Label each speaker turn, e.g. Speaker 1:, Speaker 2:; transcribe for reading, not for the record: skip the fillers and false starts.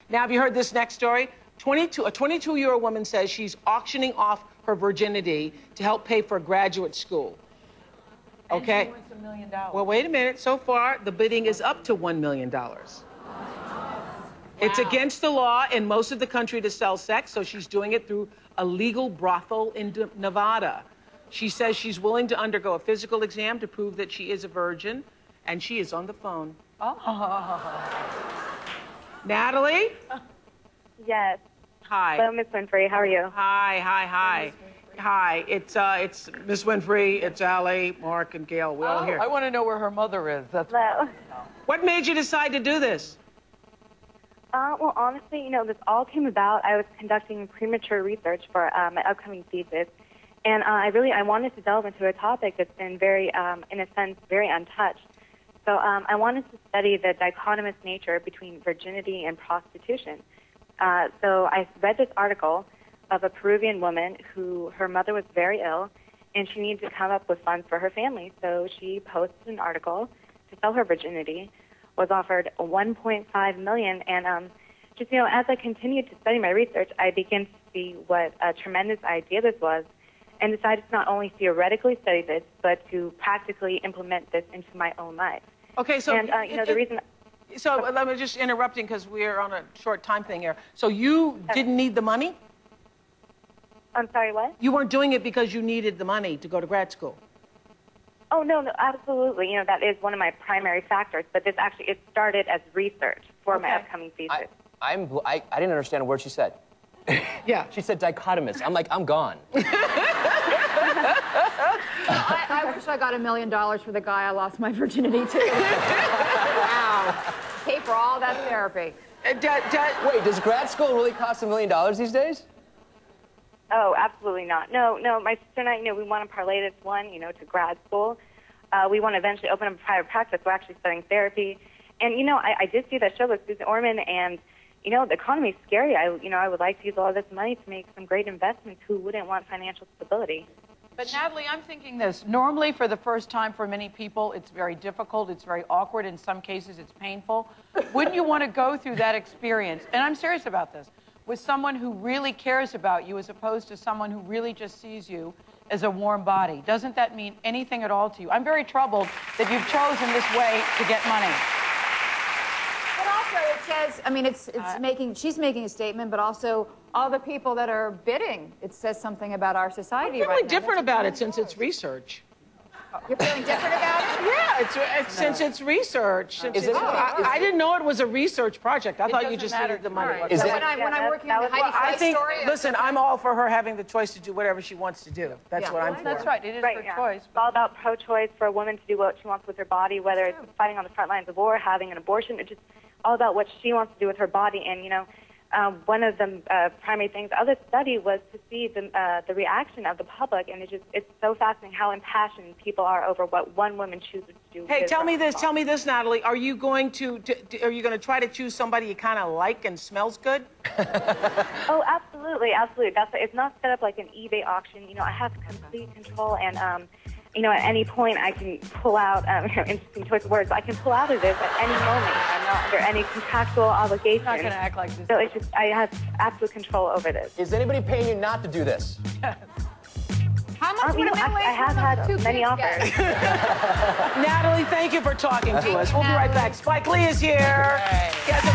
Speaker 1: Now, have you heard this next story? A 22-year-old woman says she's auctioning off her virginity to help pay for graduate school. Okay?
Speaker 2: And she wants $1 million.
Speaker 1: Well, wait a minute. So far, the bidding is up to $1 million. Wow. It's against the law in most of the country to sell sex, so she's doing it through a legal brothel in Nevada. She says she's willing to undergo a physical exam to prove that she is a virgin, and she is on the phone.
Speaker 2: Oh.
Speaker 1: Natalie?
Speaker 3: Yes.
Speaker 1: Hi.
Speaker 3: Hello, Miss Winfrey. How are you?
Speaker 1: Hi. Hi. It's Miss Winfrey, it's Allie, Mark, and Gail. We're all here.
Speaker 2: I want to know where her mother is. That's
Speaker 3: Hello.
Speaker 1: What made you decide to do this?
Speaker 3: Well, honestly, you know, this all came about. I was conducting premature research for my upcoming thesis, and I wanted to delve into a topic that's been very, in a sense, very untouched. So I wanted to study the dichotomous nature between virginity and prostitution. So I read this article of a Peruvian woman who her mother was very ill, and she needed to come up with funds for her family. So she posted an article to sell her virginity, was offered $1.5 million, and just, you know, as I continued to study my research, I began to see what a tremendous idea this was, and decided to not only theoretically study this, but to practically implement this into my own life.
Speaker 1: Okay, so...
Speaker 3: And, you know, the reason...
Speaker 1: So let me just interrupting because we're on a short time thing here. So you didn't need the money?
Speaker 3: I'm sorry, what?
Speaker 1: You weren't doing it because you needed the money to go to grad school?
Speaker 3: Oh, no, absolutely. You know, that is one of my primary factors, but this actually, it started as research for my upcoming thesis.
Speaker 4: I didn't understand a word she said.
Speaker 1: Yeah.
Speaker 4: She said dichotomous. I'm like, I'm gone.
Speaker 5: I wish I got $1 million for the guy I lost my virginity to. Wow. Pay for all that therapy.
Speaker 4: Wait, does grad school really cost $1 million these days?
Speaker 3: Oh, absolutely not. No, my sister and I, you know, we want to parlay this one, you know, to grad school. We want to eventually open up a private practice. We're actually studying therapy. And, you know, I did see that show with Susan Orman, and, you know, the economy's scary. I would like to use all this money to make some great investments. Who wouldn't want financial stability?
Speaker 2: But Natalie, I'm thinking this. Normally, for the first time for many people, it's very difficult, it's very awkward, in some cases it's painful. Wouldn't you want to go through that experience, and I'm serious about this, with someone who really cares about you as opposed to someone who really just sees you as a warm body? Doesn't that mean anything at all to you? I'm very troubled that you've chosen this way to get money.
Speaker 5: But also it says, I mean, she's making a statement, but also all the people that are bidding, it says something about our society right now.
Speaker 1: I'm feeling different about it since it's research.
Speaker 5: You're feeling different about it?
Speaker 1: Yeah, since it's research. I didn't know it was a research project. I thought you just needed the money.
Speaker 5: Right. When I'm working on the Heidi Fleiss story...
Speaker 1: Listen, I'm all for her having the choice to do whatever she wants to do. That's what I'm for.
Speaker 2: That's right. It is her choice.
Speaker 3: It's all about pro-choice for a woman to do what she wants with her body, whether it's fighting on the front lines of war, having an abortion. It's just all about what she wants to do with her body. And, you know, one of the primary things of the study was to see the reaction of the public, and it's so fascinating how impassioned people are over what one woman chooses to do.
Speaker 1: Hey, tell me this, Natalie. Are you going to try to choose somebody you kind of like and smells good?
Speaker 3: Oh, absolutely. It's not set up like an eBay auction. You know, I have complete control, and you know, at any point I can pull out, interesting choice of words, but I can pull out of this at any moment. I'm not under any contractual obligation.
Speaker 2: I'm not going to act like this.
Speaker 3: So it's just, I have absolute control over this.
Speaker 4: Is anybody paying you not to do this?
Speaker 5: How much would
Speaker 3: I have had many offers.
Speaker 1: Natalie, thank you for talking to us. We'll be right back. Spike Lee is here. He has a